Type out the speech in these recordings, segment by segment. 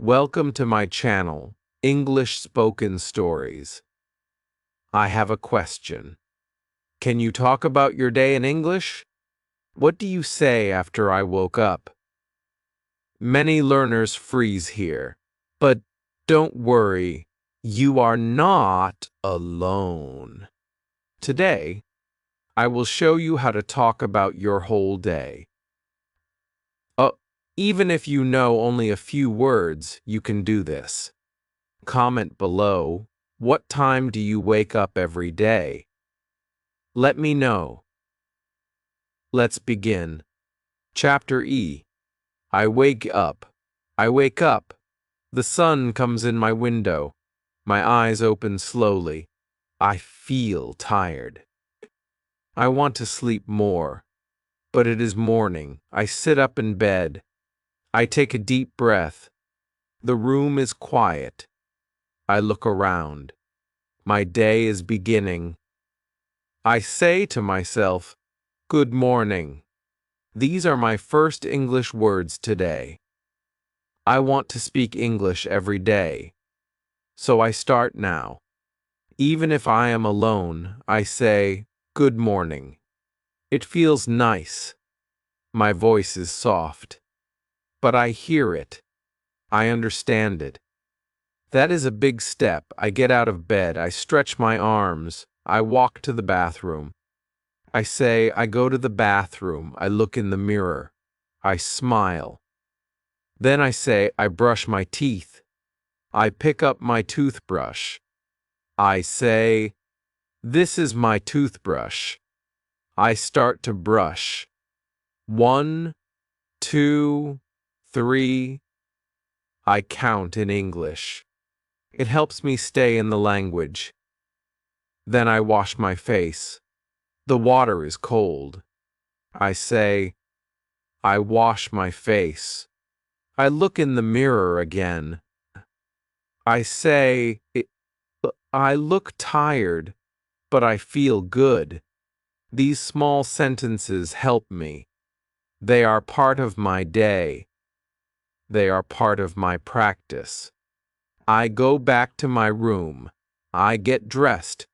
Welcome to my channel, English Spoken Stories. I have a question. Can you talk about your day in English? What do you say after I woke up? Many learners freeze here, but don't worry, you are not alone. Today, I will show you how to talk about your whole day. Even if you know only a few words, you can do this. Comment below, what time do you wake up every day? Let me know. Let's begin. Chapter E. I wake up. I wake up. The sun comes in my window. My eyes open slowly. I feel tired. I want to sleep more. But it is morning. I sit up in bed. I take a deep breath. The room is quiet. I look around. My day is beginning. I say to myself, "Good morning." These are my first English words today. I want to speak English every day. So I start now. Even if I am alone, I say, "Good morning." It feels nice. My voice is soft. But I hear it. I understand it. That is a big step. I get out of bed. I stretch my arms. I walk to the bathroom. I say, I go to the bathroom. I look in the mirror. I smile. Then I say, I brush my teeth. I pick up my toothbrush. I say, this is my toothbrush. I start to brush. 1, 2, 3. I count in English. It helps me stay in the language. Then I wash my face. The water is cold. I say, I wash my face. I look in the mirror again. I say, I look tired, but I feel good. These small sentences help me. They are part of my day. They are part of my practice. I go back to my room. I get dressed.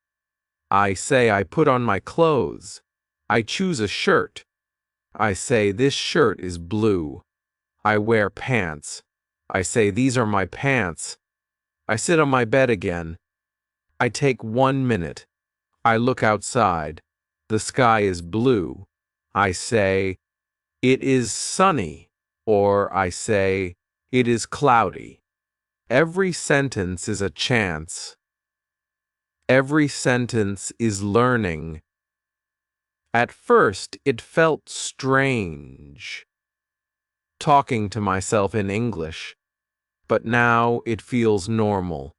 I say I put on my clothes. I choose a shirt. I say this shirt is blue. I wear pants. I say these are my pants. I sit on my bed again. I take 1 minute. I look outside. The sky is blue. I say, it is sunny. Or I say, it is cloudy. Every sentence is a chance. Every sentence is learning. At first, it felt strange, talking to myself in English, but now it feels normal.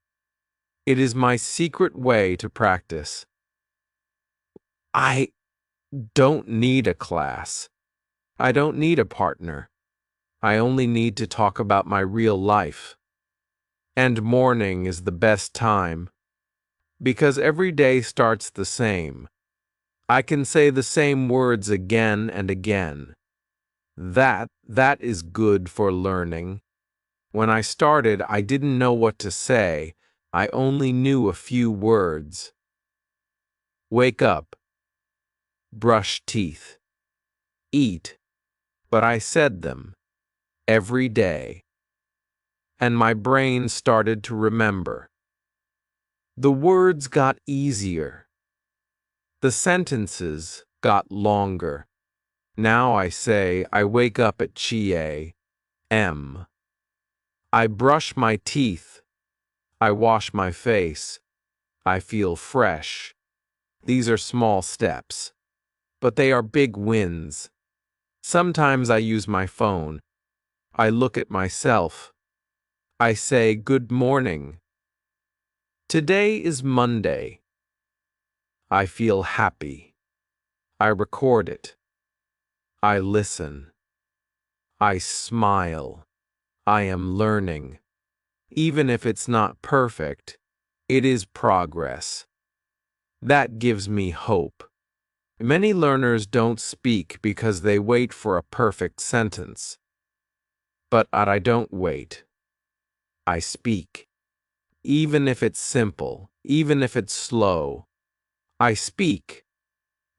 It is my secret way to practice. I don't need a class. I don't need a partner. I only need to talk about my real life. And morning is the best time, because every day starts the same. I can say the same words again and again. That is good for learning. When I started, I didn't know what to say. I only knew a few words. Wake up. Brush teeth. Eat. But I said them. Every day. And my brain started to remember. The words got easier. The sentences got longer. Now I say I wake up at 6 a.m. I brush my teeth. I wash my face. I feel fresh. These are small steps, but they are big wins. Sometimes I use my phone. I look at myself. I say good morning. Today is Monday. I feel happy. I record it. I listen. I smile. I am learning. Even if it's not perfect, it is progress. That gives me hope. Many learners don't speak because they wait for a perfect sentence. But I don't wait. I speak. Even if it's simple, even if it's slow, I speak.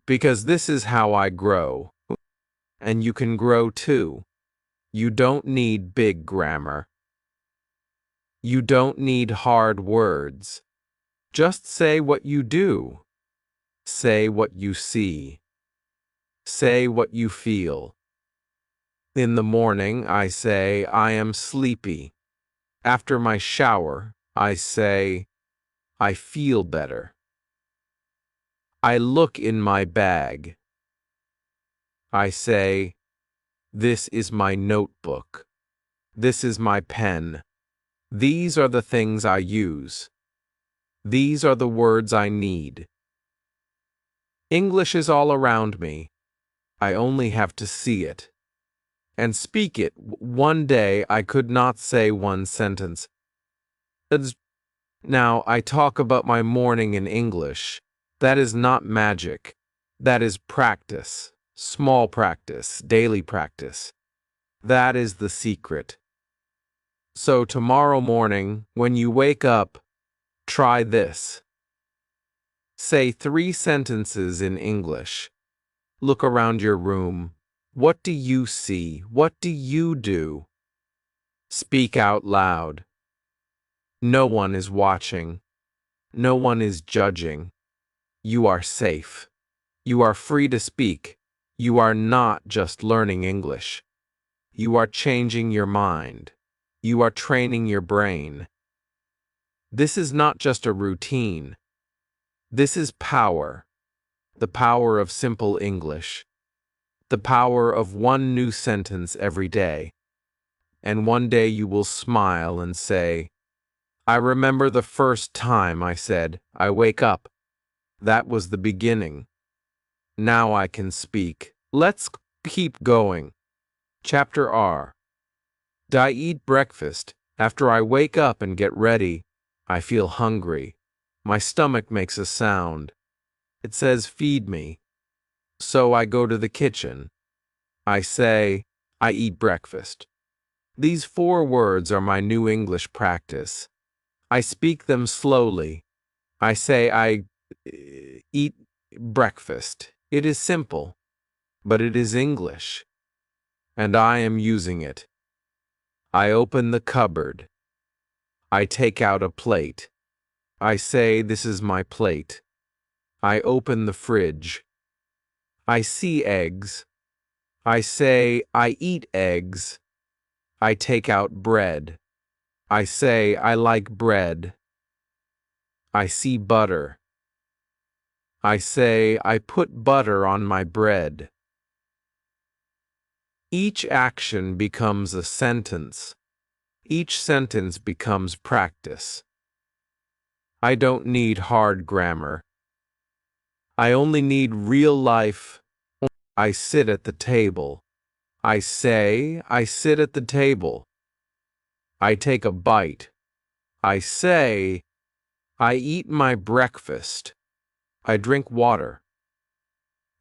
Because this is how I grow. And you can grow too. You don't need big grammar. You don't need hard words. Just say what you do. Say what you see. Say what you feel. In the morning, I say, I am sleepy. After my shower, I say, I feel better. I look in my bag. I say, this is my notebook. This is my pen. These are the things I use. These are the words I need. English is all around me. I only have to see it and speak it. One day I could not say one sentence. Now I talk about my morning in English. That is not magic. That is practice. Small practice, daily practice. That is the secret. So tomorrow morning, when you wake up, try this. Say 3 sentences in English. Look around your room. What do you see? What do you do? Speak out loud. No one is watching. No one is judging. You are safe. You are free to speak. You are not just learning English. You are changing your mind. You are training your brain. This is not just a routine. This is power. The power of simple English. The power of one new sentence every day. And one day you will smile and say, I remember the first time I said, I wake up. That was the beginning. Now I can speak. Let's keep going. Chapter R. I eat breakfast. After I wake up and get ready, I feel hungry. My stomach makes a sound. It says, feed me. So I go to the kitchen. I say, I eat breakfast. These 4 words are my new English practice. I speak them slowly. I say, I eat breakfast. It is simple, but it is English, and I am using it. I open the cupboard. I take out a plate. I say, this is my plate. I open the fridge. I see eggs. I say, I eat eggs. I take out bread. I say, I like bread. I see butter. I say, I put butter on my bread. Each action becomes a sentence. Each sentence becomes practice. I don't need hard grammar. I only need real life. I sit at the table. I say, I sit at the table. I take a bite. I say, I eat my breakfast. I drink water.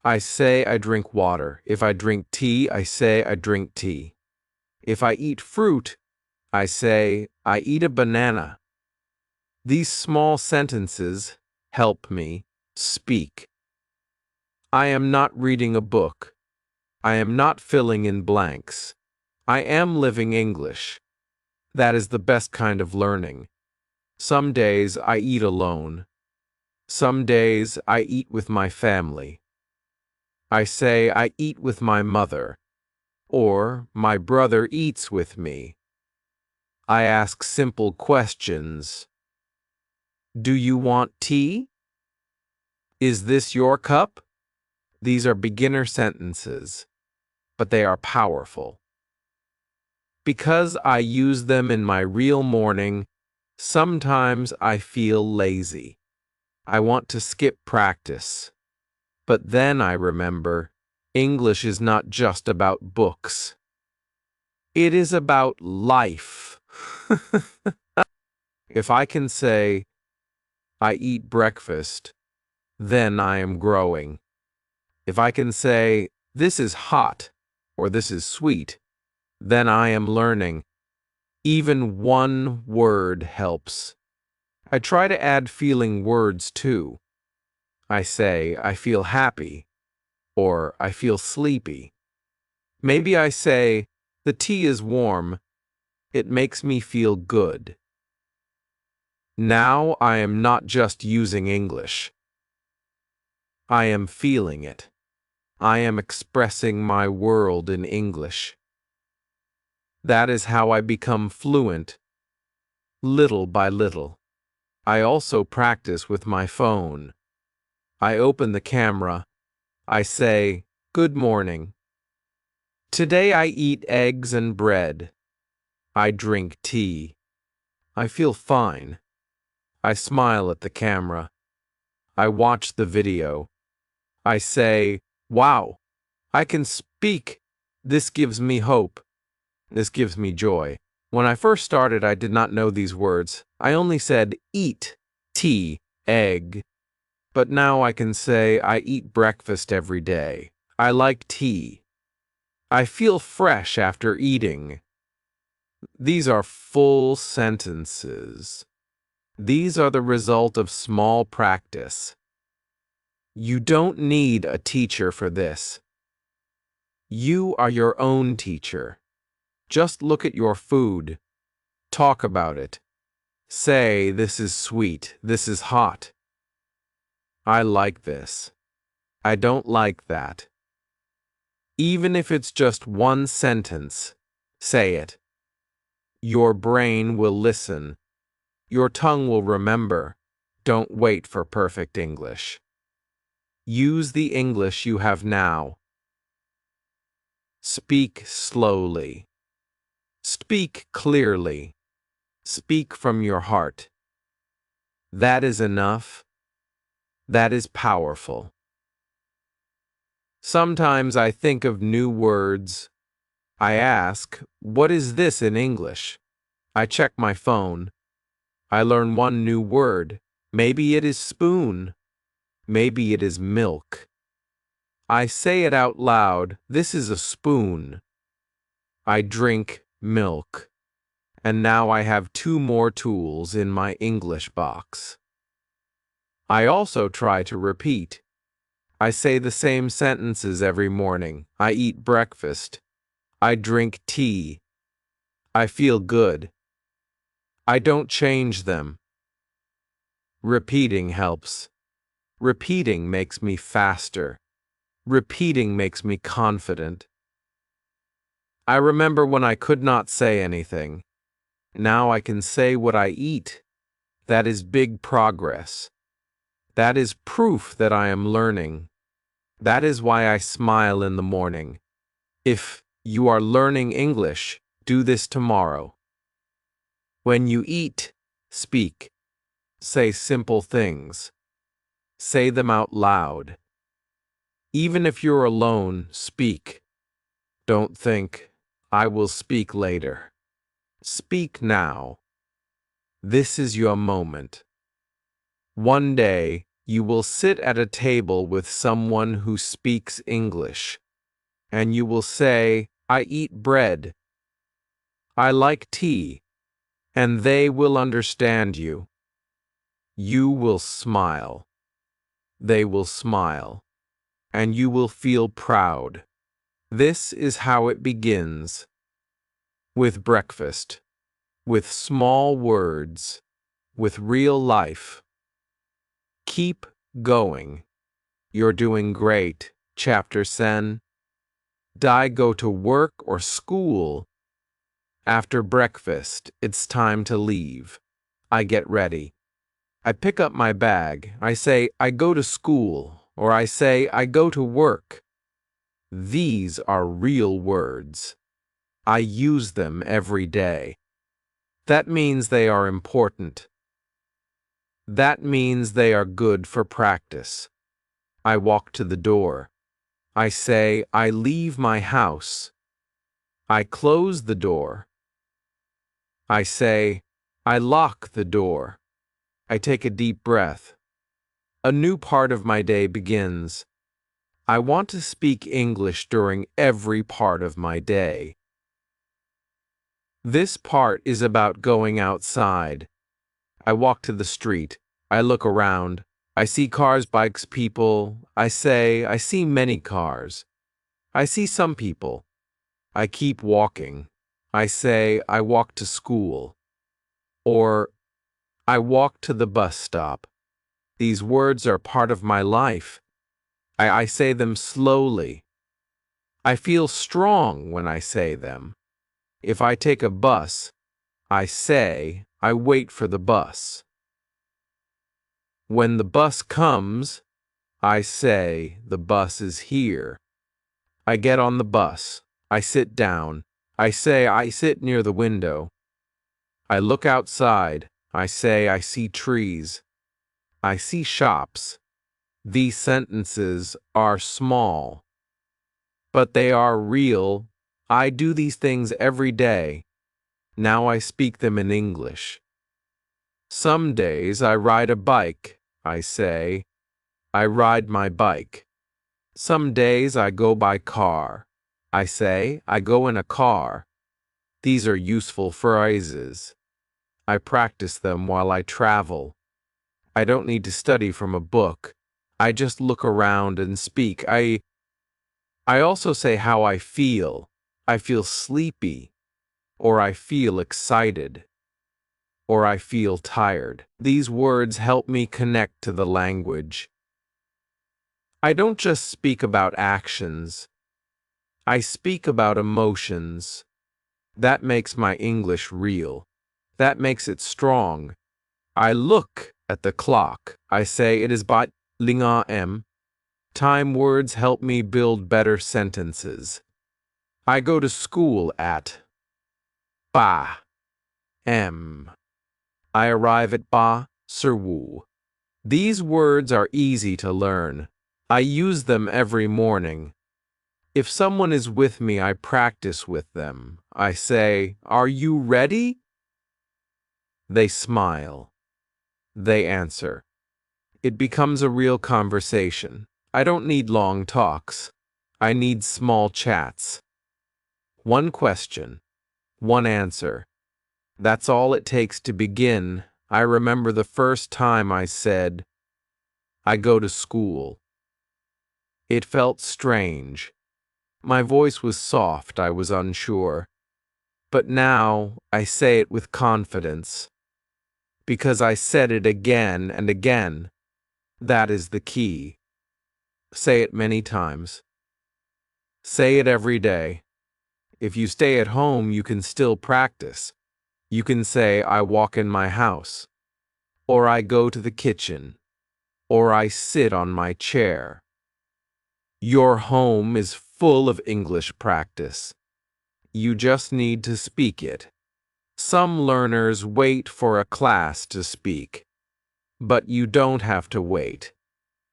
I say I drink water. If I drink tea, I say I drink tea. If I eat fruit, I say I eat a banana. These small sentences help me speak. I am not reading a book. I am not filling in blanks. I am living English. That is the best kind of learning. Some days I eat alone. Some days I eat with my family. I say I eat with my mother, or my brother eats with me. I ask simple questions. Do you want tea? Is this your cup? These are beginner sentences, but they are powerful. Because I use them in my real morning, sometimes I feel lazy. I want to skip practice. But then I remember, English is not just about books. It is about life. If I can say, I eat breakfast, then I am growing. If I can say, this is hot, or this is sweet, then I am learning. Even one word helps. I try to add feeling words too. I say, I feel happy, or I feel sleepy. Maybe I say, the tea is warm. It makes me feel good. Now I am not just using English. I am feeling it. I am expressing my world in English. That is how I become fluent, little by little. I also practice with my phone. I open the camera. I say, "Good morning. Today I eat eggs and bread. I drink tea. I feel fine." I smile at the camera. I watch the video. I say, "Wow, I can speak. This gives me hope. This gives me joy." When I first started, I did not know these words. I only said eat, tea, egg. But now I can say I eat breakfast every day. I like tea. I feel fresh after eating. These are full sentences. These are the result of small practice. You don't need a teacher for this. You are your own teacher. Just look at your food. Talk about it. Say, this is sweet, this is hot. I like this. I don't like that. Even if it's just one sentence, say it. Your brain will listen. Your tongue will remember. Don't wait for perfect English. Use the English you have now. Speak slowly. Speak clearly. Speak from your heart. That is enough. That is powerful. Sometimes I think of new words. I ask, what is this in English? I check my phone. I learn one new word. Maybe it is spoon. Maybe it is milk. I say it out loud. This is a spoon. I drink milk. And now I have 2 more tools in my English box. I also try to repeat. I say the same sentences every morning. I eat breakfast. I drink tea. I feel good. I don't change them. Repeating helps. Repeating makes me faster. Repeating makes me confident. I remember when I could not say anything. Now I can say what I eat. That is big progress. That is proof that I am learning. That is why I smile in the morning. If you are learning English, do this tomorrow. When you eat, speak. Say simple things. Say them out loud. Even if you're alone, speak. Don't think, I will speak later. Speak now. This is your moment. One day, you will sit at a table with someone who speaks English, and you will say, I eat bread. I like tea, and they will understand you. You will smile. They will smile, and you will feel proud. This is how it begins. With breakfast, with small words, with real life. Keep going. You're doing great. Chapter 10. I go to work or school. After breakfast, it's time to leave. I get ready. I pick up my bag. I say, I go to school, or I say, I go to work. These are real words. I use them every day. That means they are important. That means they are good for practice. I walk to the door. I say, I leave my house. I close the door. I say, I lock the door. I take a deep breath. A new part of my day begins. I want to speak English during every part of my day. This part is about going outside. I walk to the street. I look around. I see cars, bikes, people. I say, I see many cars. I see some people. I keep walking. I say, I walk to school. Or, I walk to the bus stop. These words are part of my life. I say them slowly. I feel strong when I say them. If I take a bus, I say, I wait for the bus. When the bus comes, I say, the bus is here. I get on the bus. I sit down. I say, I sit near the window. I look outside. I say, I see trees. I see shops. These sentences are small, but they are real. I do these things every day. Now I speak them in English. Some days I ride a bike. I say, I ride my bike. Some days I go by car. I say, I go in a car. These are useful phrases. I practice them while I travel. I don't need to study from a book. I just look around and speak. I also say how I feel. I feel sleepy, or I feel excited, or I feel tired. These words help me connect to the language. I don't just speak about actions. I speak about emotions. That makes my English real. That makes it strong. I look at the clock. I say it is by 5 AM. Time words help me build better sentences. I go to school at 5 AM. I arrive at Ba Serwu. These words are easy to learn. I use them every morning. If someone is with me, I practice with them. I say, "Are you ready?" They smile. They answer. It becomes a real conversation. I don't need long talks. I need small chats. One question, one answer. That's all it takes to begin. I remember the first time I said, I go to school. It felt strange. My voice was soft, I was unsure. But now I say it with confidence. Because I said it again and again. That is the key. Say it many times. Say it every day. If you stay at home, you can still practice. You can say, I walk in my house, or I go to the kitchen, or I sit on my chair. Your home is full of English practice. You just need to speak it. Some learners wait for a class to speak, but you don't have to wait.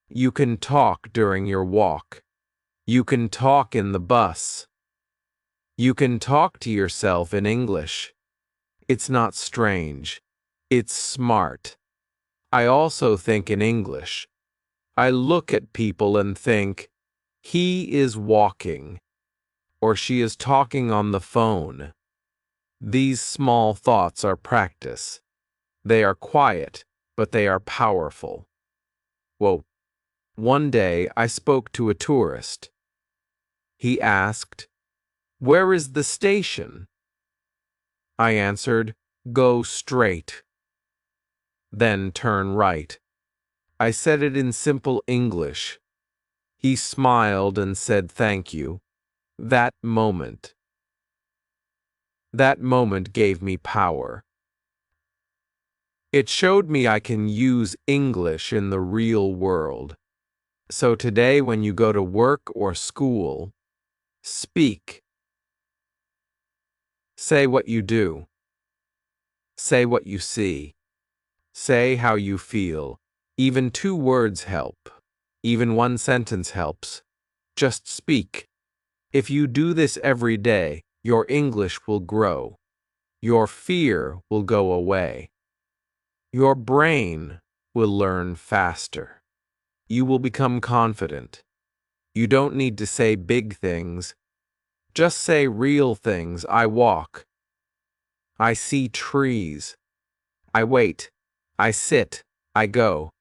You can talk during your walk. You can talk in the bus. You can talk to yourself in English. It's not strange. It's smart. I also think in English. I look at people and think, he is walking, or she is talking on the phone. These small thoughts are practice. They are quiet, but they are powerful. Whoa. One day I spoke to a tourist. He asked, "Where is the station?" I answered, "Go straight. Then turn right." I said it in simple English. He smiled and said thank you. That moment gave me power. It showed me I can use English in the real world. So today when you go to work or school, speak. Say what you do. Say what you see. Say how you feel. Even 2 words help. Even 1 sentence helps. Just speak. If you do this every day, your English will grow. Your fear will go away. Your brain will learn faster. You will become confident. You don't need to say big things. Just say real things. I walk. I see trees. I wait. I sit. I go.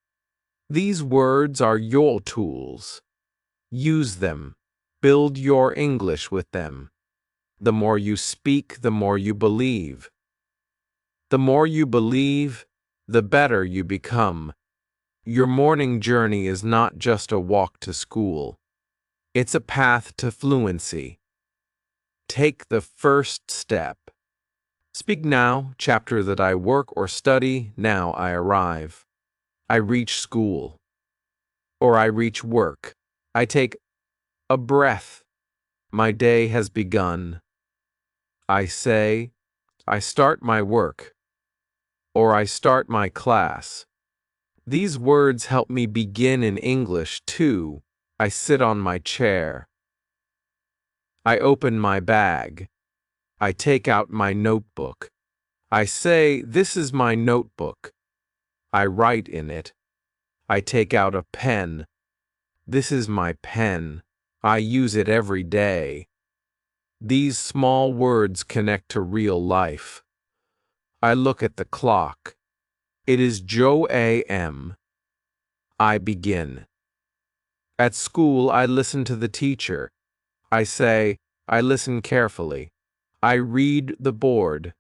These words are your tools. Use them. Build your English with them. The more you speak, the more you believe. The more you believe, the better you become. Your morning journey is not just a walk to school. It's a path to fluency. Take the first step. Speak now, chapter that I work or study, now I arrive. I reach school. Or I reach work. I take a breath. My day has begun. I say, I start my work. Or I start my class. These words help me begin in English too. I sit on my chair. I open my bag. I take out my notebook. I say, this is my notebook. I write in it. I take out a pen. This is my pen. I use it every day. These small words connect to real life. I look at the clock. It is Joe a.m. I begin. At school, I listen to the teacher. I say, I listen carefully. I read the board.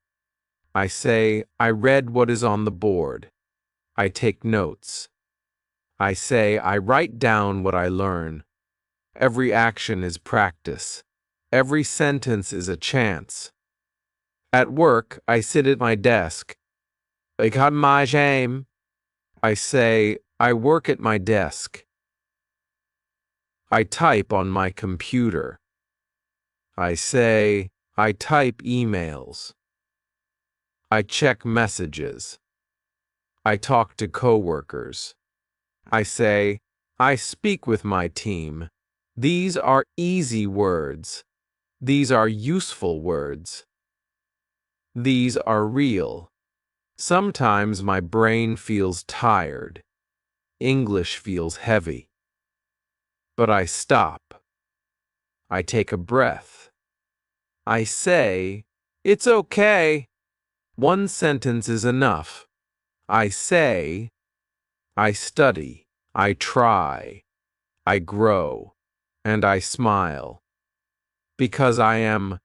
I say, I read what is on the board. I take notes. I say, I write down what I learn. Every action is practice. Every sentence is a chance. At work, I sit at my desk. Ik had my shame. I say, I work at my desk. I type on my computer. I say, I type emails. I check messages. I talk to coworkers. I say, I speak with my team. These are easy words. These are useful words. These are real. Sometimes my brain feels tired. English feels heavy. But I stop. I take a breath. I say, it's okay. One sentence is enough. I say, I study, I try, I grow, and I smile. Because I am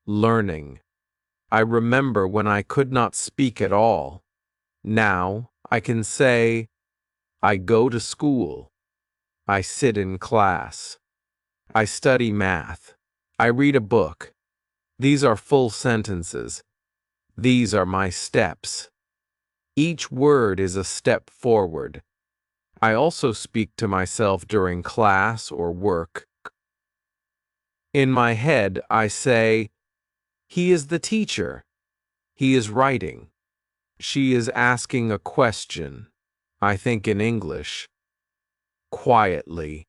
learning. I remember when I could not speak at all. Now I can say, I go to school. I sit in class. I study math. I read a book. These are full sentences. These are my steps. Each word is a step forward. I also speak to myself during class or work. In my head, I say, he is the teacher. He is writing. She is asking a question. I think in English. Quietly.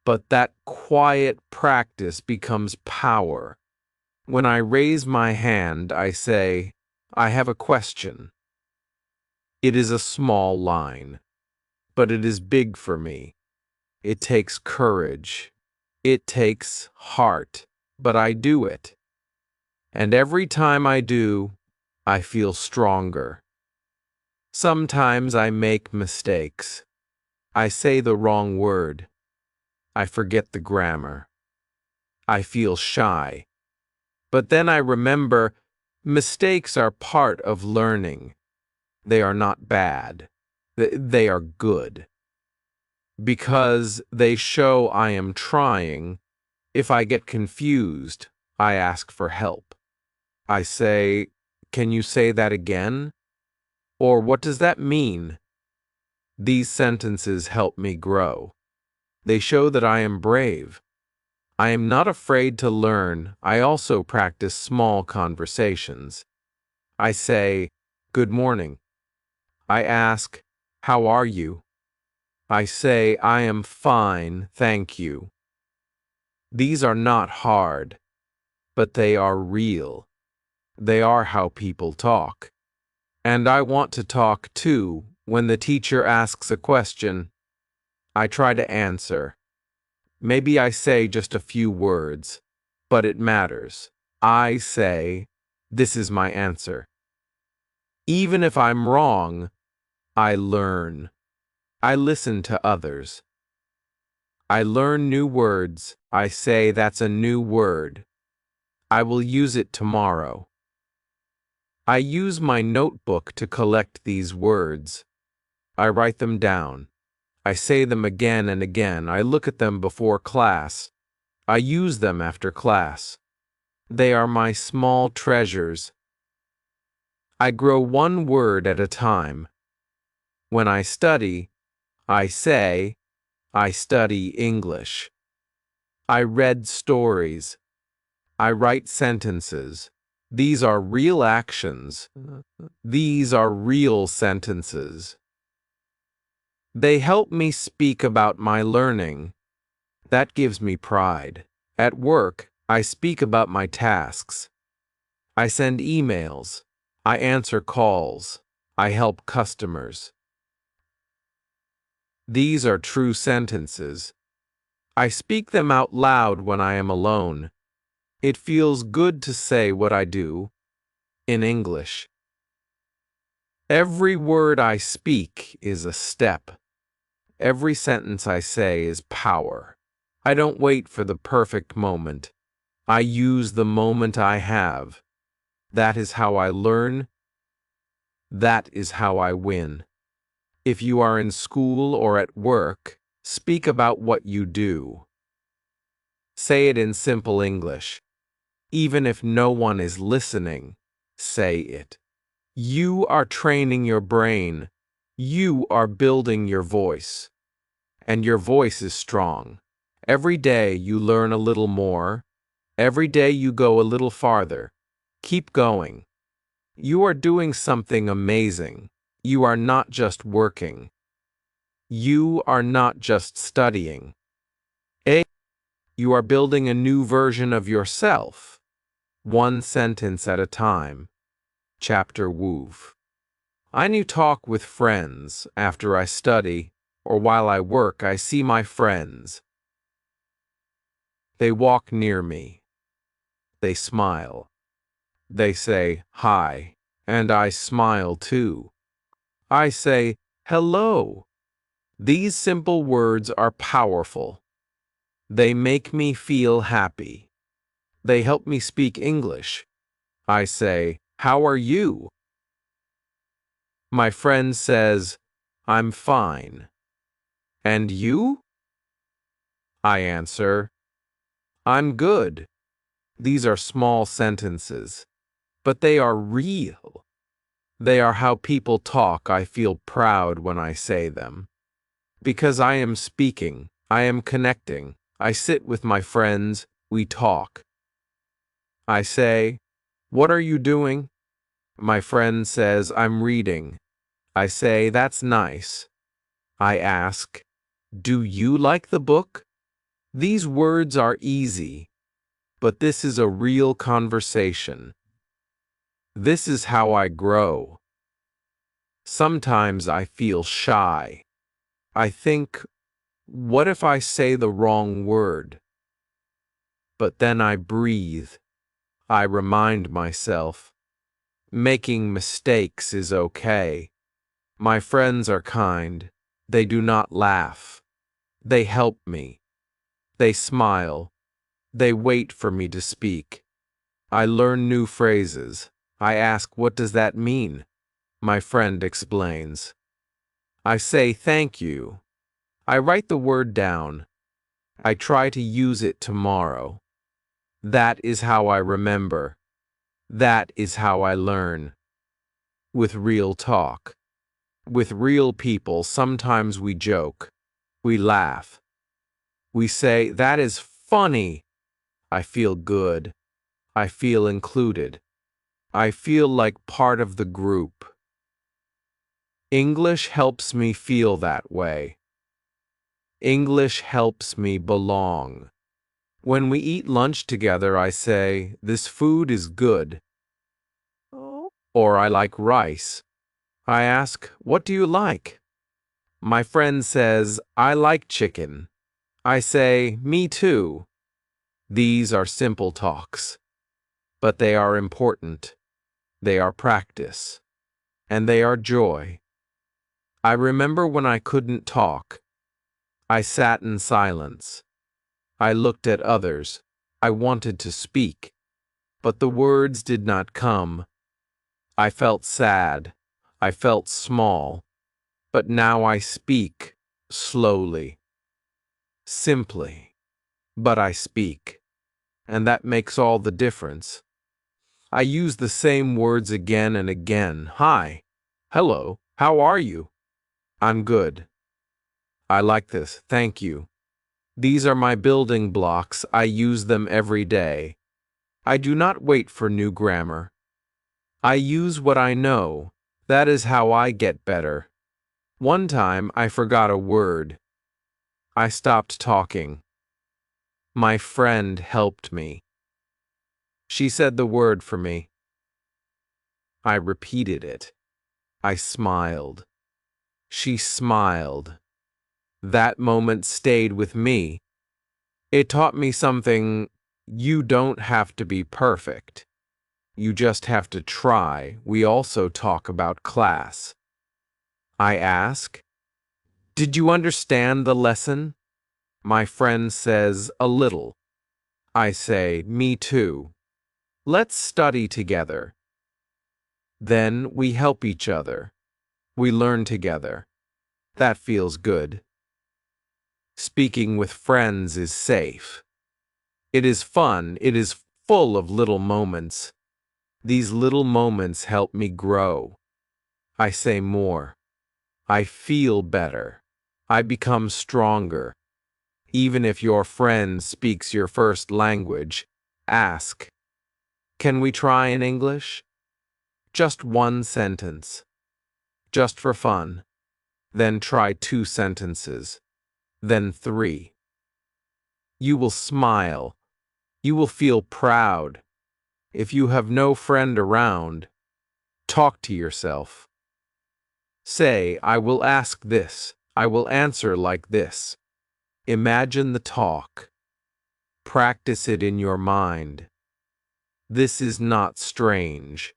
But that quiet practice becomes power. When I raise my hand, I say, I have a question. It is a small line, but it is big for me. It takes courage. It takes heart, but I do it. And every time I do, I feel stronger. Sometimes I make mistakes. I say the wrong word. I forget the grammar. I feel shy. But then I remember mistakes are part of learning. They are not bad. They are good. Because they show I am trying. If I get confused, I ask for help. I say, can you say that again? Or what does that mean? These sentences help me grow. They show that I am brave. I am not afraid to learn. I also practice small conversations. I say, good morning. I ask, how are you? I say, I am fine, thank you. These are not hard, but they are real. They are how people talk. And I want to talk too. When the teacher asks a question, I try to answer. Maybe I say just a few words, but it matters. I say, This is my answer. Even if I'm wrong, I learn. I listen to others. I learn new words. I say that's a new word. I will use it tomorrow. I use my notebook to collect these words. I write them down. I say them again and again. I look at them before class. I use them after class. They are my small treasures. I grow one word at a time. When I study, I say, I study English. I read stories. I write sentences. These are real actions. These are real sentences. They help me speak about my learning. That gives me pride. At work, I speak about my tasks. I send emails. I answer calls. I help customers. These are true sentences. I speak them out loud when I am alone. It feels good to say what I do in English. Every word I speak is a step. Every sentence I say is power. I don't wait for the perfect moment. I use the moment I have. That is how I learn. That is how I win. If you are in school or at work, speak about what you do. Say it in simple English. Even if no one is listening, say it. You are training your brain. You are building your voice. And your voice is strong. Every day you learn a little more. Every day you go a little farther. Keep going. You are doing something amazing. You are not just working. You are not just studying. You are building a new version of yourself. One sentence at a time. Chapter Woof. I new talk with friends after I study, or while I work I see my friends. They walk near me. They smile. They say, hi, and I smile too. I say, hello. These simple words are powerful. They make me feel happy. They help me speak English. I say, how are you? My friend says, I'm fine. And you? I answer, I'm good. These are small sentences, but they are real. They are how people talk. I feel proud when I say them. Because I am speaking, I am connecting. I sit with my friends, we talk. I say, what are you doing? My friend says, I'm reading. I say, that's nice. I ask, do you like the book? These words are easy, but this is a real conversation. This is how I grow. Sometimes I feel shy. I think, what if I say the wrong word? But then I breathe. I remind myself, making mistakes is okay. My friends are kind. They do not laugh. They help me. They smile. They wait for me to speak. I learn new phrases. I ask, what does that mean? My friend explains. I say thank you. I write the word down. I try to use it tomorrow. That is how I remember. That is how I learn. With real talk. With real people, sometimes we joke. We laugh. We say, that is funny. I feel good. I feel included. I feel like part of the group. English helps me feel that way. English helps me belong. When we eat lunch together, I say, this food is good. Or I like rice. I ask, what do you like? My friend says, I like chicken. I say, me too. These are simple talks, but they are important. They are practice. And they are joy. I remember when I couldn't talk. I sat in silence. I looked at others. I wanted to speak, but the words did not come. I felt sad. I felt small. But now I speak, slowly, simply. But I speak, and that makes all the difference. I use the same words again and again. Hi. Hello. How are you? I'm good. I like this. Thank you. These are my building blocks. I use them every day. I do not wait for new grammar. I use what I know. That is how I get better. One time I forgot a word. I stopped talking. My friend helped me. She said the word for me. I repeated it. I smiled. She smiled. That moment stayed with me. It taught me something. You don't have to be perfect. You just have to try. We also talk about class. I ask, "Did you understand the lesson?" My friend says, "A little." I say, "Me too. Let's study together." Then we help each other. We learn together. That feels good. Speaking with friends is safe. It is fun. It is full of little moments. These little moments help me grow. I say more. I feel better. I become stronger. Even if your friend speaks your first language, ask, "Can we try in English?" Just one sentence. Just for fun. Then try 2 sentences. Then 3. You will smile. You will feel proud. If you have no friend around, talk to yourself. Say, "I will ask this. I will answer like this." Imagine the talk. Practice it in your mind. This is not strange.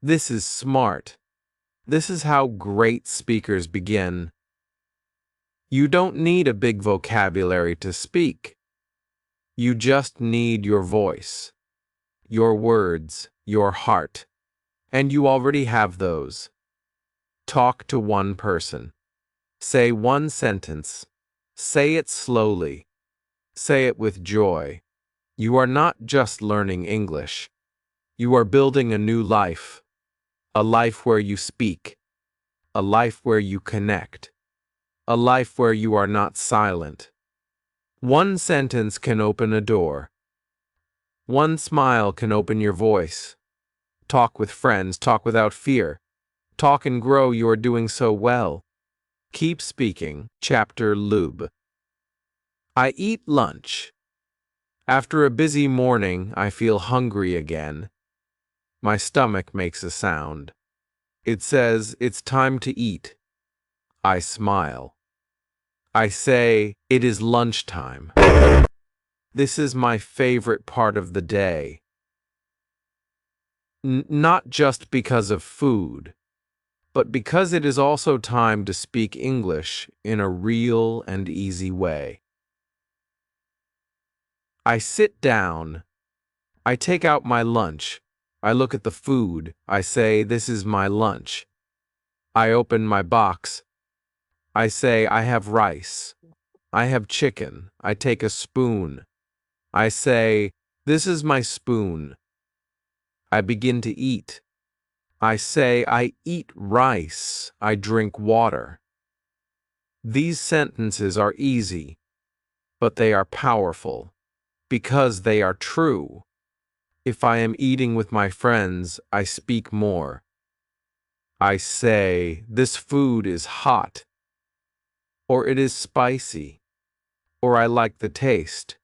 This is smart. This is how great speakers begin. You don't need a big vocabulary to speak. You just need your voice, your words, your heart. And you already have those. Talk to one person. Say one sentence. Say it slowly. Say it with joy. You are not just learning English. You are building a new life. A life where you speak. A life where you connect. A life where you are not silent. One sentence can open a door. One smile can open your voice. Talk with friends. Talk without fear. Talk and grow. You are doing so well. Keep speaking. Chapter Lube. I eat lunch. After a busy morning, I feel hungry again. My stomach makes a sound. It says, "It's time to eat." I smile. I say, "It is lunchtime." This is my favorite part of the day. Not just because of food, but because it is also time to speak English in a real and easy way. I sit down. I take out my lunch. I look at the food. I say, "This is my lunch." I open my box. I say, "I have rice. I have chicken." I take a spoon. I say, "This is my spoon." I begin to eat. I say, "I eat rice. I drink water." These sentences are easy, but they are powerful because they are true. If I am eating with my friends, I speak more. I say, "This food is hot," or "It is spicy," or "I like the taste."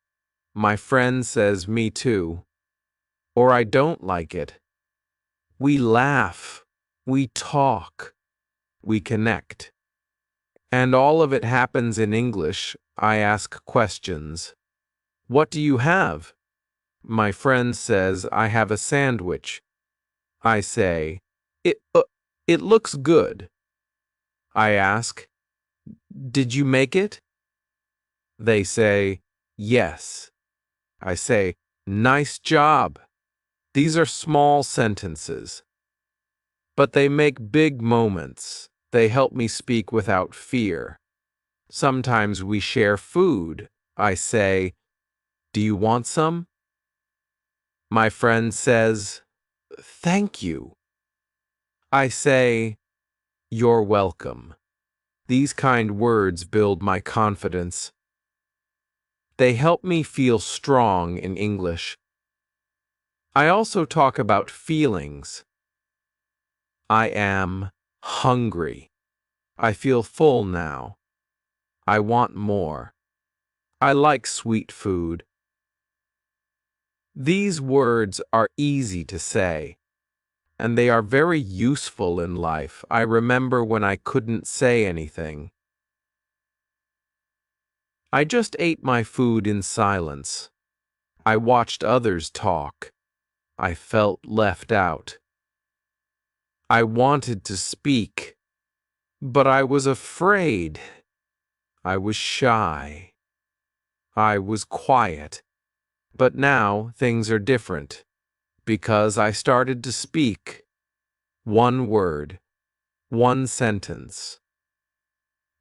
My friend says, "Me too," or "I don't like it." We laugh, we talk, we connect. And all of it happens in English. I ask questions. "What do you have?" My friend says, "I have a sandwich." I say, it looks good. I ask, did you make it? They say, yes. I say, nice job. These are small sentences, but they make big moments. They help me speak without fear. Sometimes we share food. I say, do you want some? My friend says, thank you. I say, you're welcome. These kind words build my confidence. They help me feel strong in English. I also talk about feelings. I am hungry. I feel full now. I want more. I like sweet food. These words are easy to say, and they are very useful in life. I remember when I couldn't say anything. I just ate my food in silence. I watched others talk. I felt left out. I wanted to speak, but I was afraid. I was shy. I was quiet. But now things are different, because I started to speak. One word, one sentence,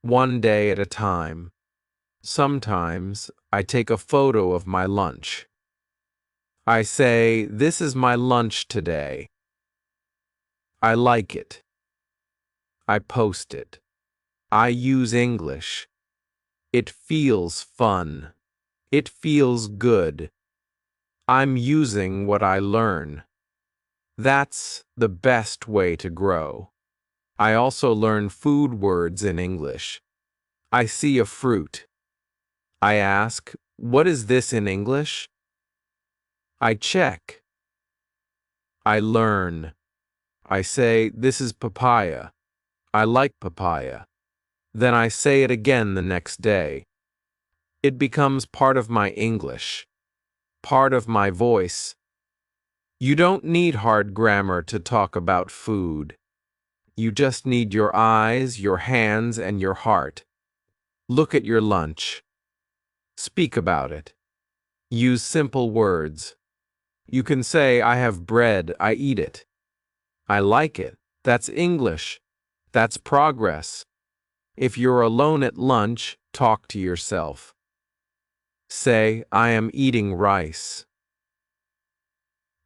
one day at a time. Sometimes I take a photo of my lunch. I say, this is my lunch today. I like it. I post it. I use English. It feels fun. It feels good. I'm using what I learn. That's the best way to grow. I also learn food words in English. I see a fruit. I ask, what is this in English? I check. I learn. I say, this is papaya. I like papaya. Then I say it again the next day. It becomes part of my English, part of my voice. You don't need hard grammar to talk about food. You just need your eyes, your hands, and your heart. Look at your lunch. Speak about it. Use simple words. You can say, I have bread, I eat it. I like it. That's English. That's progress. If you're alone at lunch, talk to yourself. Say, I am eating rice.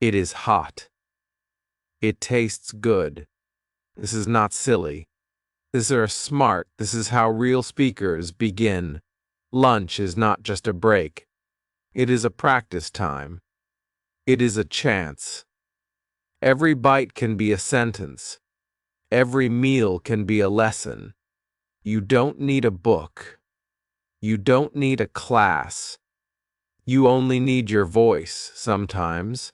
It is hot. It tastes good. This is not silly. This is smart. This is how real speakers begin. Lunch is not just a break. It is a practice time. It is a chance. Every bite can be a sentence. Every meal can be a lesson. You don't need a book. You don't need a class. You only need your voice sometimes.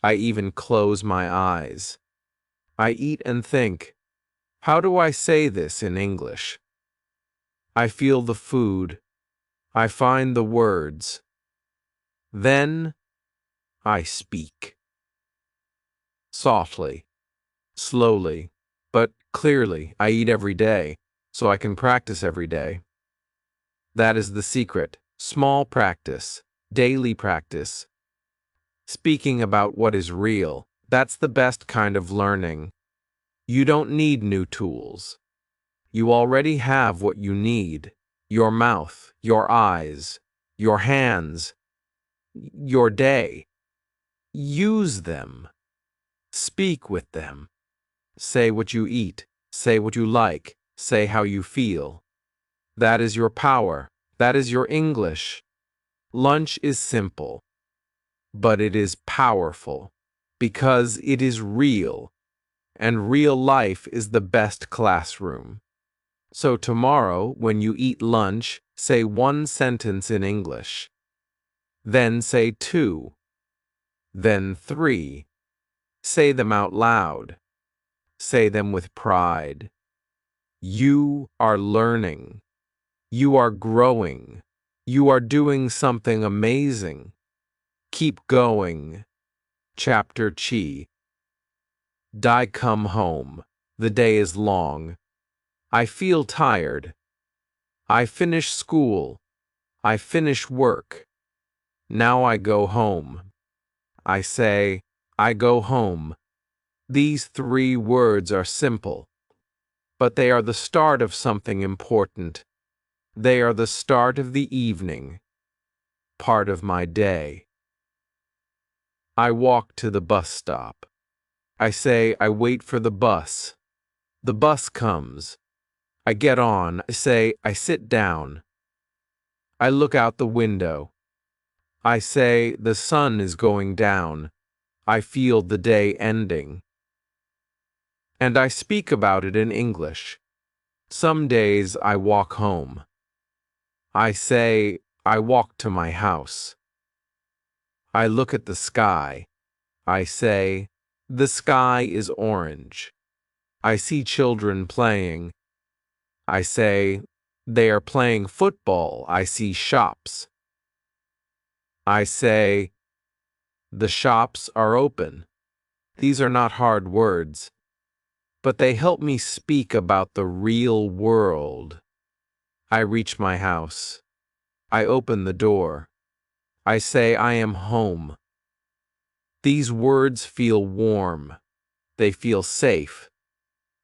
I even close my eyes. I eat and think, how do I say this in English? I feel the food. I find the words. Then I speak. Softly, slowly, but clearly. I eat every day, so I can practice every day. That is the secret. Small practice, daily practice. Speaking about what is real, that's the best kind of learning. You don't need new tools. You already have what you need. Your mouth, your eyes, your hands, your day. Use them. Speak with them. Say what you eat. Say what you like. Say how you feel. That is your power. That is your English. Lunch is simple, but it is powerful because it is real, and real life is the best classroom. So tomorrow, when you eat lunch, say one sentence in English. Then say two. Then three. Say them out loud. Say them with pride. You are learning. You are growing. You are doing something amazing. Keep going. Chapter Chi. I come home. The day is long. I feel tired. I finish school. I finish work. Now I go home. I say, I go home. These 3 words are simple, but they are the start of something important. They are the start of the evening, part of my day. I walk to the bus stop. I say I wait for the bus. The bus comes. I get on. I say I sit down. I look out the window. I say the sun is going down. I feel the day ending. And I speak about it in English. Some days I walk home. I say I walk to my house. I look at the sky. I say the sky is orange. I see children playing. I say they are playing football. I see shops. I say the shops are open. These are not hard words, but they help me speak about the real world. I reach my house. I open the door. I say I am home. These words feel warm. They feel safe.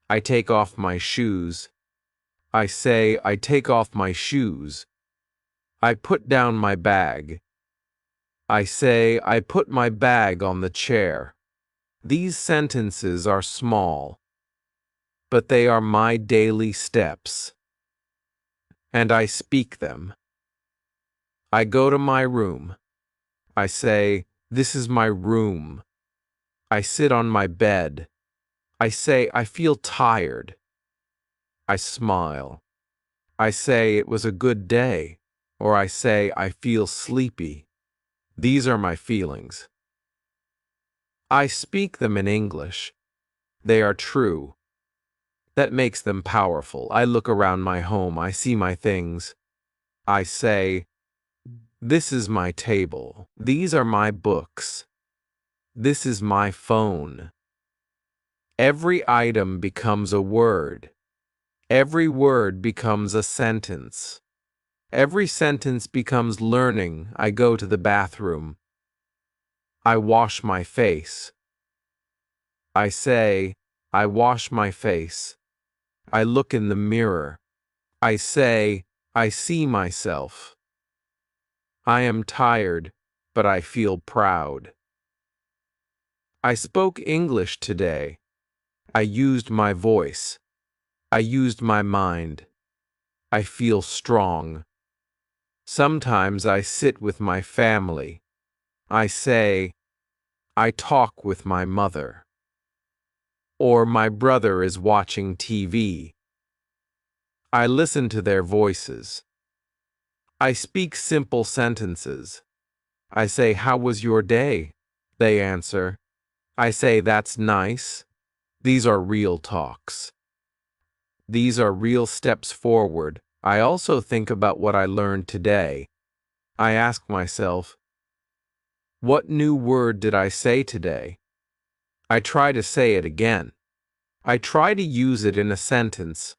I take off my shoes. I say I take off my shoes. I put down my bag. I say I put my bag on the chair. These sentences are small, but they are my daily steps, and I speak them. I go to my room. I say, this is my room. I sit on my bed. I say, I feel tired. I smile. I say, it was a good day, or I say, I feel sleepy. These are my feelings. I speak them in English. They are true. That makes them powerful. I look around my home. I see my things. I say, this is my table. These are my books. This is my phone. Every item becomes a word. Every word becomes a sentence. Every sentence becomes learning. I go to the bathroom. I wash my face. I say, I wash my face. I look in the mirror. I say, I see myself. I am tired, but I feel proud. I spoke English today. I used my voice. I used my mind. I feel strong. Sometimes I sit with my family. I say, I talk with my mother. Or my brother is watching TV. I listen to their voices. I speak simple sentences. I say, how was your day? They answer. I say, that's nice. These are real talks. These are real steps forward. I also think about what I learned today. I ask myself, what new word did I say today? I try to say it again. I try to use it in a sentence.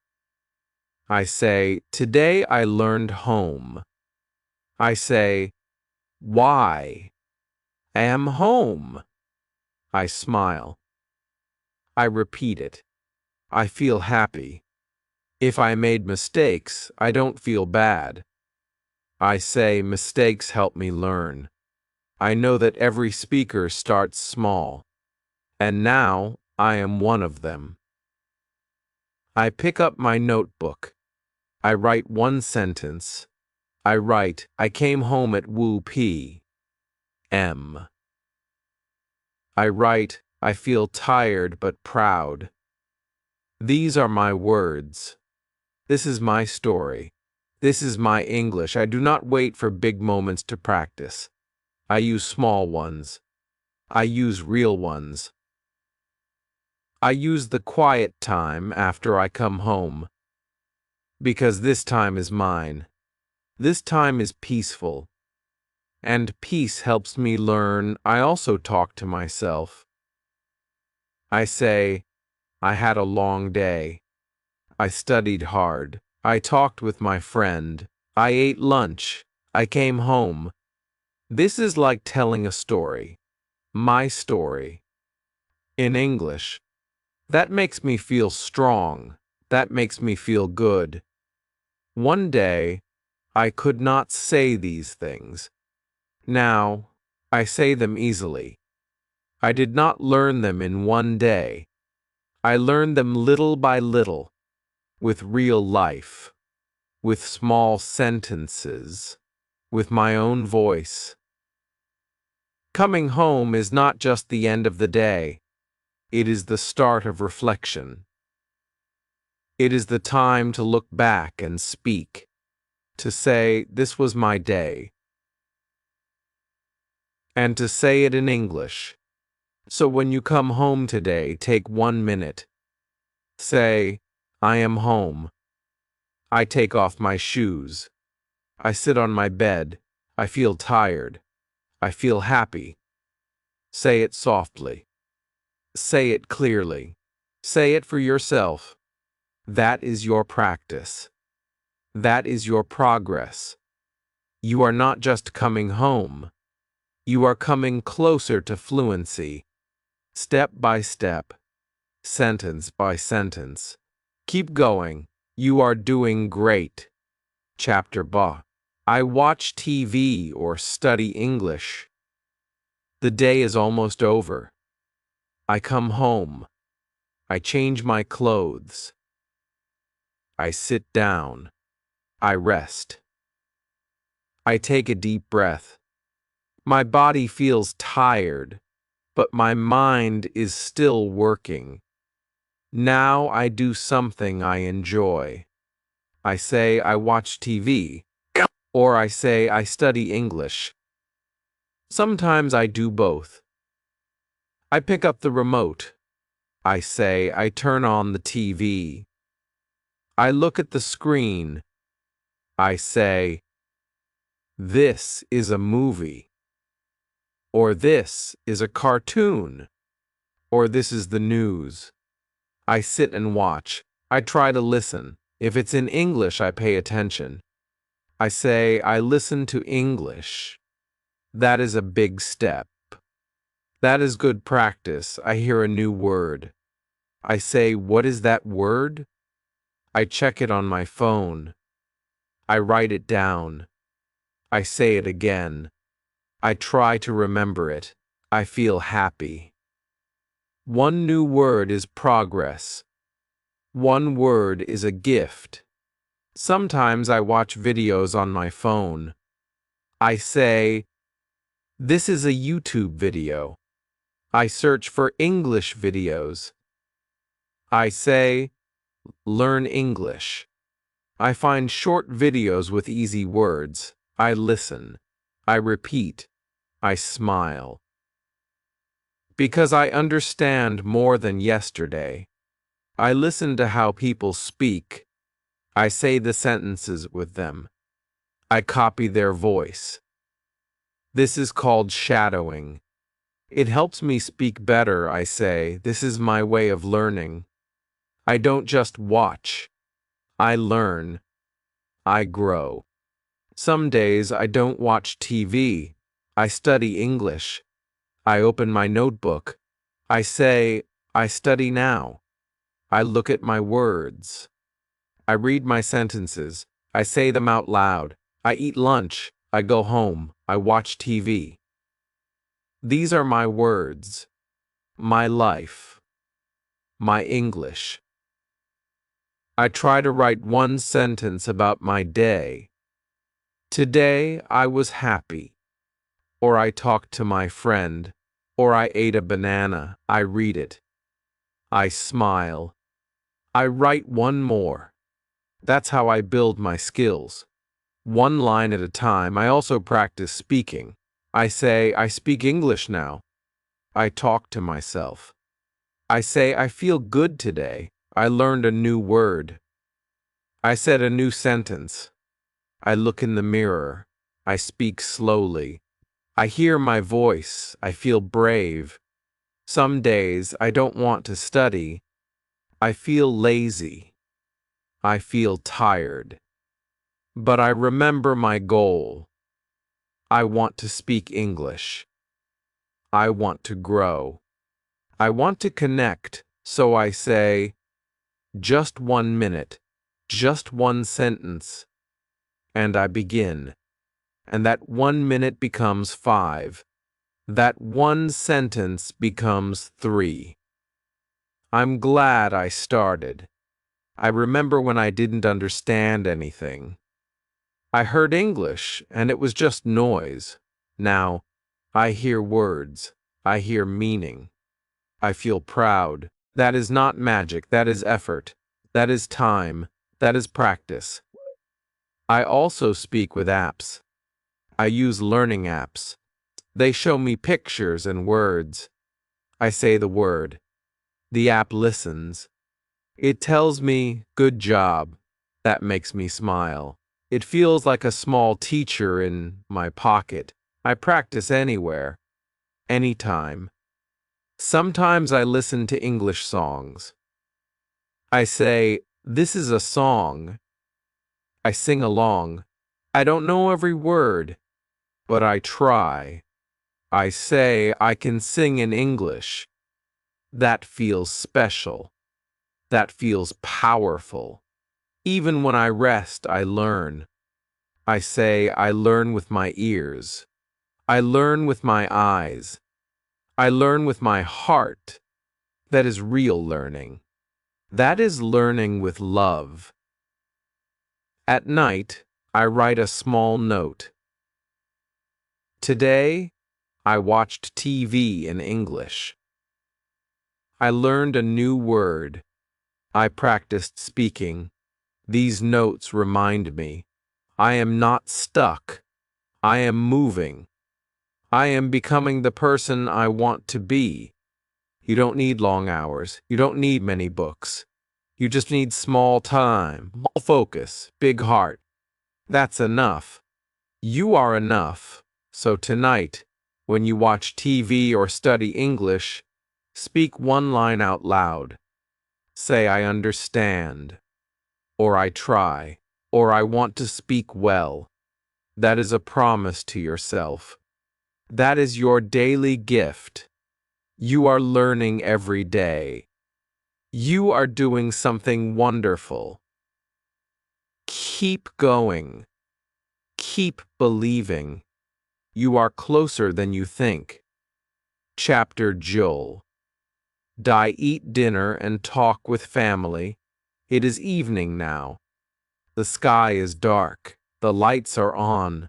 I say, today I learned home. I say, why? Am home. I smile. I repeat it. I feel happy. If I made mistakes, I don't feel bad. I say mistakes help me learn. I know that every speaker starts small, and now I am one of them. I pick up my notebook. I write one sentence. I write, I came home at Wu p.m. I write, I feel tired but proud. These are my words. This is my story. This is my English. I do not wait for big moments to practice. I use small ones. I use real ones. I use the quiet time after I come home. Because this time is mine. This time is peaceful. And peace helps me learn. I also talk to myself. I say, I had a long day. I studied hard. I talked with my friend. I ate lunch. I came home. This is like telling a story. My story. In English. That makes me feel strong. That makes me feel good. One day, I could not say these things. Now, I say them easily. I did not learn them in one day. I learned them little by little, with real life, with small sentences, with my own voice. Coming home is not just the end of the day. It is the start of reflection. It is the time to look back and speak, to say, this was my day, and to say it in English. So when you come home today, take 1 minute. Say, I am home. I take off my shoes. I sit on my bed. I feel tired. I feel happy. Say it softly. Say it clearly. Say it for yourself. That is your practice. That is your progress. You are not just coming home. You are coming closer to fluency. Step by step. Sentence by sentence. Keep going. You are doing great. Chapter Ba. I watch TV or study English. The day is almost over. I come home. I change my clothes. I sit down. I rest. I take a deep breath. My body feels tired, but my mind is still working. Now I do something I enjoy. I say I watch TV, or I say I study English. Sometimes I do both. I pick up the remote. I say I turn on the TV. I look at the screen. I say, this is a movie. Or this is a cartoon. Or this is the news. I sit and watch. I try to listen. If it's in English, I pay attention. I say I listen to English. That is a big step. That is good practice. I hear a new word. I say, what is that word? I check it on my phone. I write it down. I say it again. I try to remember it. I feel happy. One new word is progress. One word is a gift. Sometimes I watch videos on my phone. I say, this is a YouTube video. I search for English videos. I say, learn English. I find short videos with easy words. I listen. I repeat. I smile. Because I understand more than yesterday. I listen to how people speak. I say the sentences with them. I copy their voice. This is called shadowing. It helps me speak better, I say. This is my way of learning. I don't just watch. I learn. I grow. Some days I don't watch TV. I study English. I open my notebook. I say, I study now. I look at my words. I read my sentences. I say them out loud. I eat lunch. I go home. I watch TV. These are my words. My life. My English. I try to write one sentence about my day. Today I was happy. Or I talked to my friend. Or I ate a banana. I read it. I smile. I write one more. That's how I build my skills. One line at a time. I also practice speaking. I say, I speak English now. I talk to myself. I say, I feel good today. I learned a new word. I said a new sentence. I look in the mirror. I speak slowly. I hear my voice. I feel brave. Some days I don't want to study. I feel lazy. I feel tired. But I remember my goal. I want to speak English. I want to grow. I want to connect, so I say, just 1 minute, just one sentence, and I begin. And that 1 minute becomes 5. That one sentence becomes 3. I'm glad I started. I remember when I didn't understand anything. I heard English, and it was just noise. Now, I hear words. I hear meaning. I feel proud. That is not magic. That is effort. That is time. That is practice. I also speak with apps. I use learning apps. They show me pictures and words. I say the word. The app listens. It tells me, good job. That makes me smile. It feels like a small teacher in my pocket. I practice anywhere, anytime. Sometimes I listen to English songs. I say, this is a song. I sing along. I don't know every word, but I try. I say I can sing in English. That feels special. That feels powerful. Even when I rest, I learn. I say I learn with my ears. I learn with my eyes. I learn with my heart. That is real learning. That is learning with love. At night, I write a small note. Today, I watched TV in English. I learned a new word. I practiced speaking. These notes remind me. I am not stuck. I am moving. I am becoming the person I want to be. You don't need long hours. You don't need many books. You just need small time, small focus, big heart. That's enough. You are enough. So tonight, when you watch TV or study English, speak one line out loud. Say, I understand, or I try, or I want to speak well. That is a promise to yourself. That is your daily gift. You are learning every day. You are doing something wonderful. Keep going. Keep believing. You are closer than you think. Chapter Joel. Die eat dinner and talk with family. It is evening now. The sky is dark. The lights are on.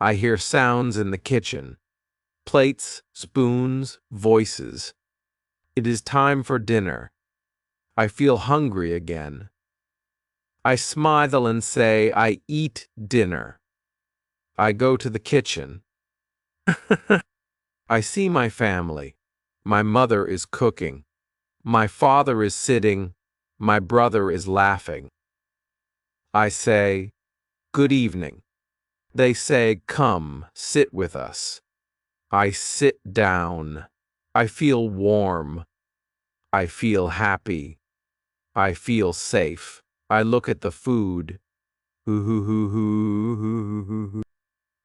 I hear sounds in the kitchen. Plates, spoons, voices. It is time for dinner. I feel hungry again. I smile and say, I eat dinner. I go to the kitchen. I see my family. My mother is cooking. My father is sitting. My brother is laughing. I say, good evening. They say, come, sit with us. I sit down. I feel warm. I feel happy. I feel safe. I look at the food.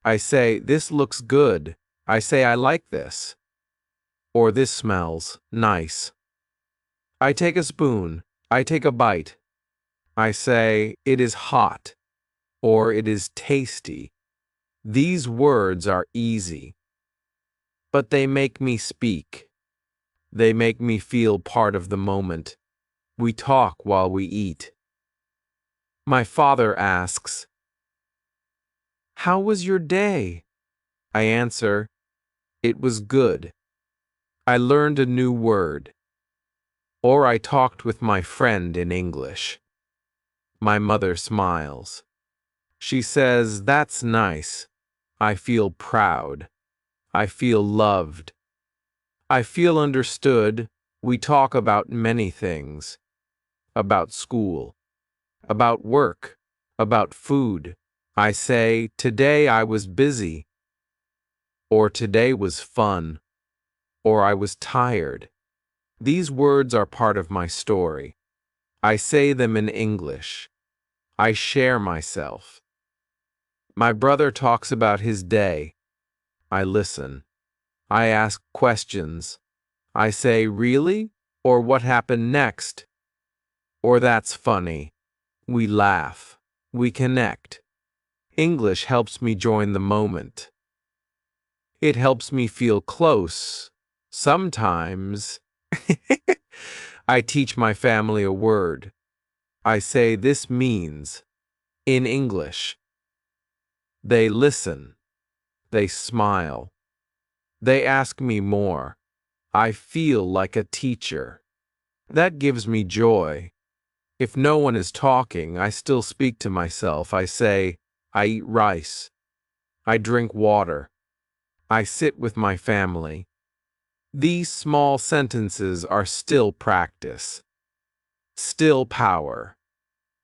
I say, this looks good. I say, I like this. Or this smells nice. I take a spoon. I take a bite. I say, it is hot. Or it is tasty. These words are easy. But they make me speak. They make me feel part of the moment. We talk while we eat. My father asks, how was your day? I answer, it was good. I learned a new word. Or I talked with my friend in English. My mother smiles. She says, that's nice. I feel proud. I feel loved. I feel understood. We talk about many things. About school. About work. About food. I say, today I was busy. Or today was fun. Or I was tired. These words are part of my story. I say them in English. I share myself. My brother talks about his day. I listen. I ask questions. I say, really? Or what happened next? Or that's funny. We laugh. We connect. English helps me join the moment. It helps me feel close. Sometimes I teach my family a word. I say this means in English. They listen. They smile. They ask me more. I feel like a teacher. That gives me joy. If no one is talking, I still speak to myself. I say, I eat rice. I drink water. I sit with my family. These small sentences are still practice. Still power.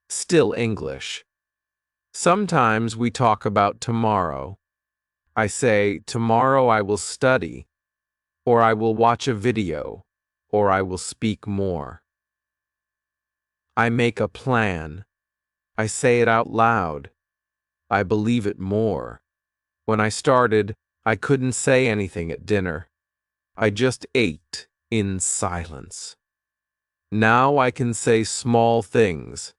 Still English. Sometimes we talk about tomorrow. I say, tomorrow I will study, or I will watch a video, or I will speak more. I make a plan. I say it out loud. I believe it more. When I started, I couldn't say anything at dinner. I just ate in silence. Now I can say small things.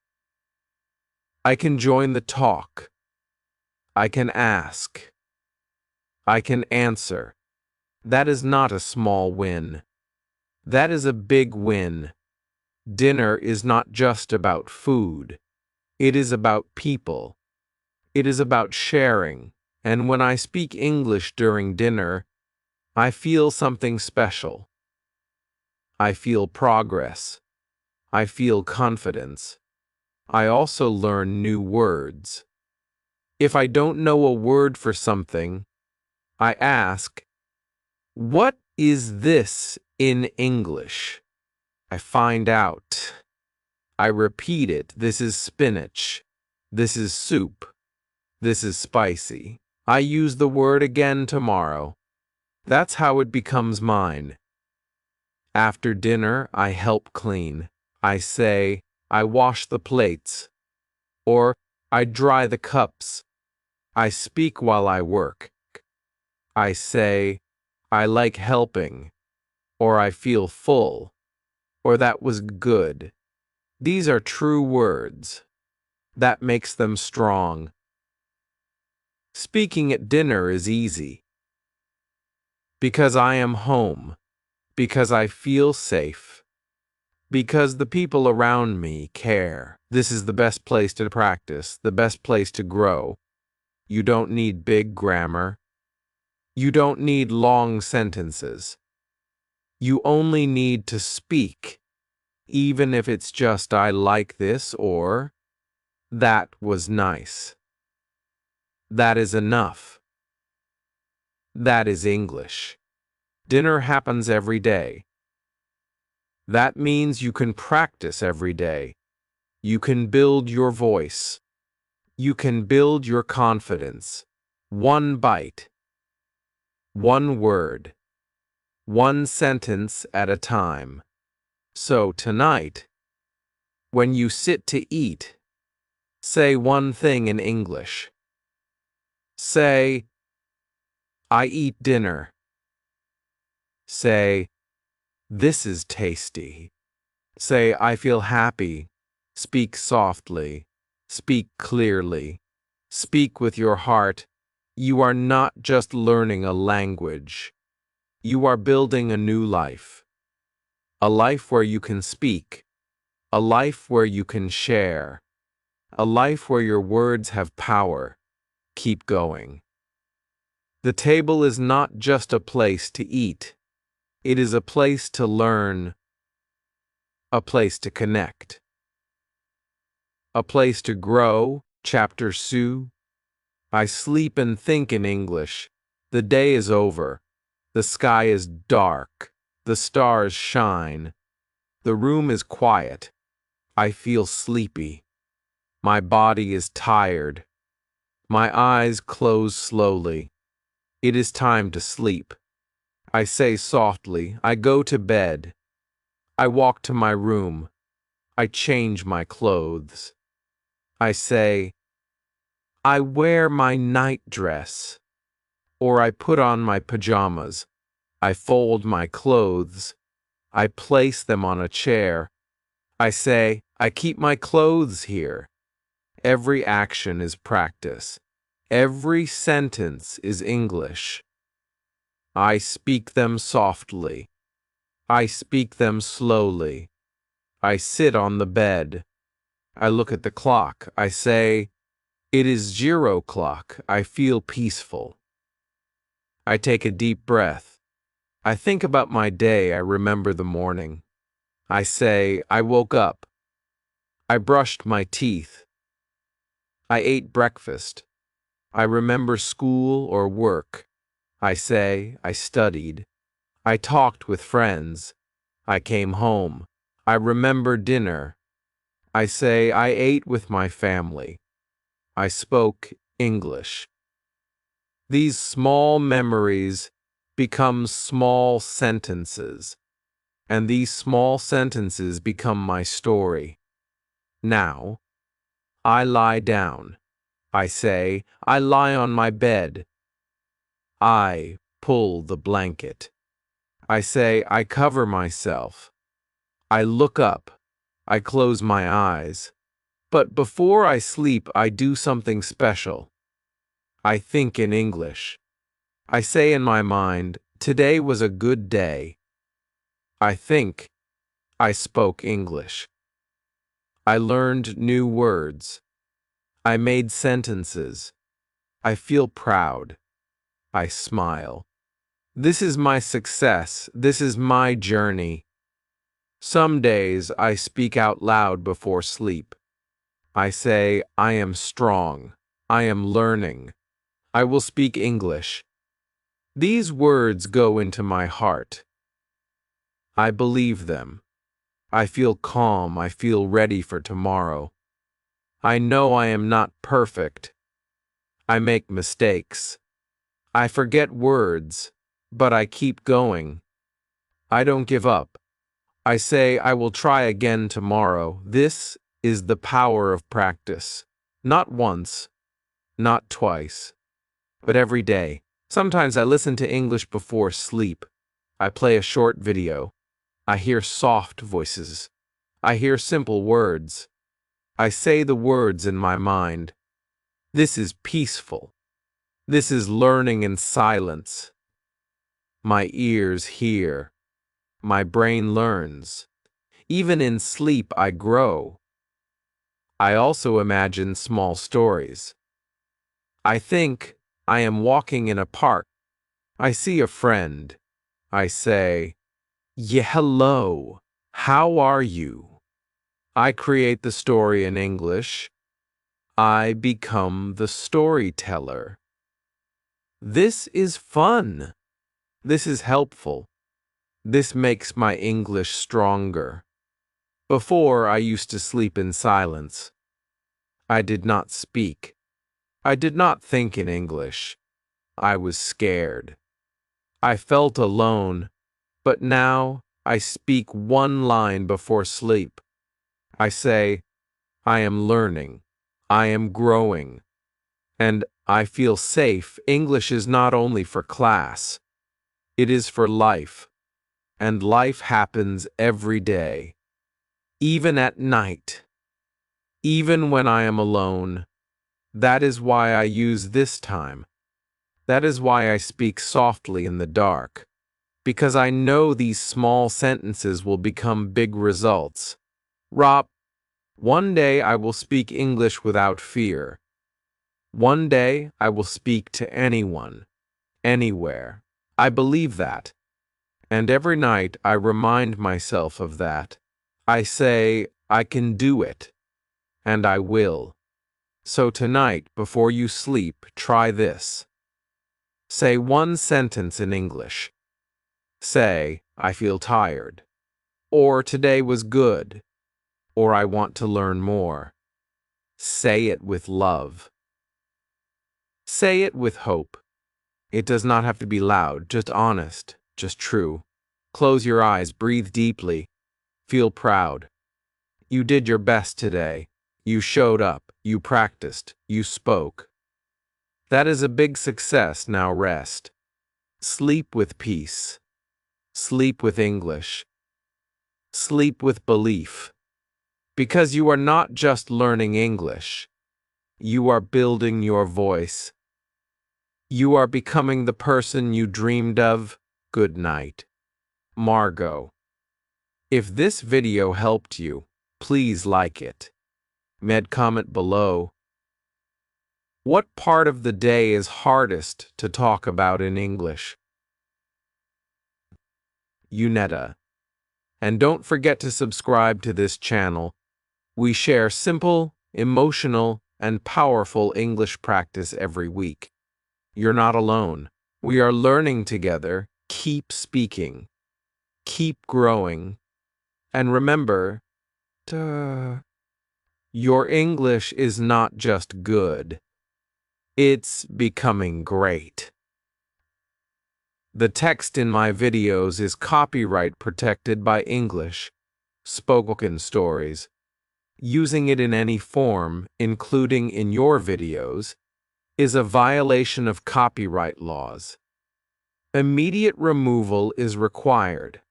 I can join the talk. I can ask. I can answer. That is not a small win. That is a big win. Dinner is not just about food. It is about people. It is about sharing. And when I speak English during dinner, I feel something special. I feel progress. I feel confidence. I also learn new words. If I don't know a word for something, I ask, what is this in English? I find out. I repeat it. This is spinach. This is soup. This is spicy. I use the word again tomorrow. That's how it becomes mine. After dinner, I help clean. I say, I wash the plates. Or, I dry the cups. I speak while I work. I say, I like helping. Or I feel full. Or that was good. These are true words. That makes them strong. Speaking at dinner is easy. Because I am home. Because I feel safe. Because the people around me care. This is the best place to practice, the best place to grow. You don't need big grammar. You don't need long sentences. You only need to speak, even if it's just I like this or that was nice. That is enough. That is English. Dinner happens every day. That means you can practice every day. You can build your voice. You can build your confidence. One bite. One word. One sentence at a time. So tonight, when you sit to eat, say one thing in English. Say, I eat dinner. Say, this is tasty. Say, I feel happy. Speak softly. Speak clearly. Speak with your heart. You are not just learning a language. You are building a new life. A life where you can speak. A life where you can share. A life where your words have power. Keep going. The table is not just a place to eat. It is a place to learn. A place to connect. A place to grow. Chapter 2. I sleep and think in English. The day is over. The sky is dark. The stars shine. The room is quiet. I feel sleepy. My body is tired. My eyes close slowly. It is time to sleep. I say softly, I go to bed. I walk to my room. I change my clothes. I say, I wear my night dress. Or I put on my pajamas. I fold my clothes. I place them on a chair. I say, I keep my clothes here. Every action is practice. Every sentence is English. I speak them softly. I speak them slowly. I sit on the bed. I look at the clock. I say, it is 0 o'clock. I feel peaceful. I take a deep breath. I think about my day. I remember the morning. I say, I woke up. I brushed my teeth. I ate breakfast. I remember school or work. I say, I studied. I talked with friends. I came home. I remember dinner. I say, I ate with my family. I spoke English. These small memories become small sentences, and these small sentences become my story. Now, I lie down. I say, I lie on my bed. I pull the blanket. I say, I cover myself. I look up. I close my eyes. But before I sleep, I do something special. I think in English. I say in my mind, today was a good day. I think. I spoke English. I learned new words. I made sentences. I feel proud. I smile. This is my success. This is my journey. Some days I speak out loud before sleep. I say, I am strong. I am learning. I will speak English. These words go into my heart. I believe them. I feel calm. I feel ready for tomorrow. I know I am not perfect. I make mistakes. I forget words, but I keep going. I don't give up. I say I will try again tomorrow. This is the power of practice. Not once, not twice, but every day. Sometimes I listen to English before sleep. I play a short video. I hear soft voices. I hear simple words. I say the words in my mind. This is peaceful. This is learning in silence. My ears hear. My brain learns. Even in sleep, I grow. I also imagine small stories. I think I am walking in a park. I see a friend. I say, yeah, hello. How are you? I create the story in English. I become the storyteller. This is fun. This is helpful. This makes my English stronger. Before, I used to sleep in silence. I did not speak. I did not think in English. I was scared. I felt alone, but now I speak one line before sleep. I say, I am learning. I am growing. And I feel safe. English is not only for class. It is for life. And life happens every day. Even at night. Even when I am alone. That is why I use this time. That is why I speak softly in the dark. Because I know these small sentences will become big results. Rob, one day I will speak English without fear. One day I will speak to anyone, anywhere. I believe that. And every night I remind myself of that. I say, I can do it. And I will. So tonight, before you sleep, try this. Say one sentence in English. Say, I feel tired. Or today was good. Or I want to learn more. Say it with love. Say it with hope. It does not have to be loud, just honest, just true. Close your eyes, breathe deeply. Feel proud. You did your best today. You showed up. You practiced. You spoke. That is a big success. Now rest. Sleep with peace. Sleep with English. Sleep with belief. Because you are not just learning English. You are building your voice. You are becoming the person you dreamed of. Good night. Margot. If this video helped you, please like it. Comment below. What part of the day is hardest to talk about in English? Unetta. And don't forget to subscribe to this channel. We share simple, emotional, and powerful English practice every week. You're not alone. We are learning together. Keep speaking. Keep growing. And remember, your English is not just good. It's becoming great. The text in my videos is copyright protected by English Spoken Stories. Using it in any form, including in your videos, is a violation of copyright laws. Immediate removal is required.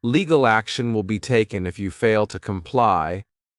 Legal action will be taken if you fail to comply